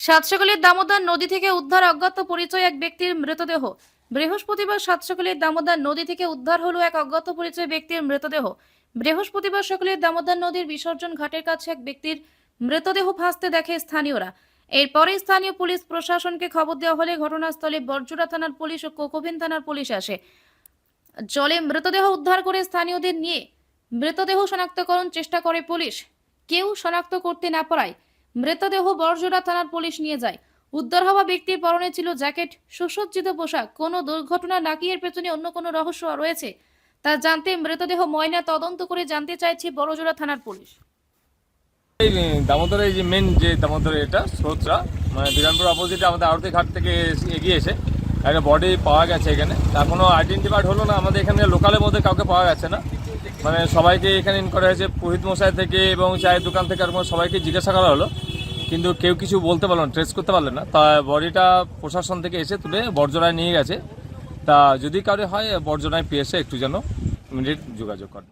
সাতসকালের দামোদর নদী থেকে উদ্ধার অজ্ঞাত পরিচয় এক ব্যক্তির মৃতদেহ। বৃহস্পতিবার সাতসকালের দামোদর নদী থেকে উদ্ধার হলো এক অজ্ঞাত পরিচয় ব্যক্তির মৃতদেহ। বৃহস্পতিবার সকালে দামোদর নদীর বিসর্জন ঘাটের কাছে এক ব্যক্তির মৃতদেহ ভাসতে দেখে স্থানীয়রা। এরপরে স্থানীয় পুলিশ প্রশাসনকে খবর দেওয়া হলে ঘটনাস্থলে বরজুড়া থানার পুলিশ ও কোকোভিন থানার পুলিশ আসে। জলে মৃতদেহ উদ্ধার করে স্থানীয়দের নিয়ে মৃতদেহ শনাক্তকরণ চেষ্টা করে পুলিশ। কেউ শনাক্ত করতে না পারায় মৃতদেহ বরজুড়া থানার পুলিশ নিয়ে যায়। উদ্ধার হওয়া ব্যক্তির পরনে ছিল জ্যাকেট, সুসজ্জিত পোশাক। কোনো দুর্ঘটনা নাকি এর পেছনে অন্য কোনো রহস্য রয়েছে তা জানতে মৃতদেহ ময়না তদন্ত করে জানতে চাইছে বরজুড়া থানার পুলিশ। এই দামোদরের এই যে মেন যে দামোদরের এটা স্রোতটা মানে বিরানপুর অপোজিটে আমাদের আরতি ঘাট থেকে এগিয়ে এসে একটা বডি পাওয়া গেছে এখানে। তা কোনো আইডেন্টিফাইড হলো না, আমাদের এখানে লোকালের মধ্যে কাউকে পাওয়া গেছে না। মানে সবাইকে এখানে ইন করা হয়েছে, পুরোহিত মশাই থেকে এবং চায়ের দোকান থেকে আর সবাইকে জিজ্ঞাসা করা হলো, কিন্তু কেউ কিছু বলতে পারলো না, ট্রেস করতে পারলো না। তা বডিটা প্রশাসন থেকে এসে তুলে বর্জনায় নিয়ে গেছে। তা যদি কারো হয় বর্জনায় পেয়ে এসে একটু যেন ইমিডিয়েট যোগাযোগ করে।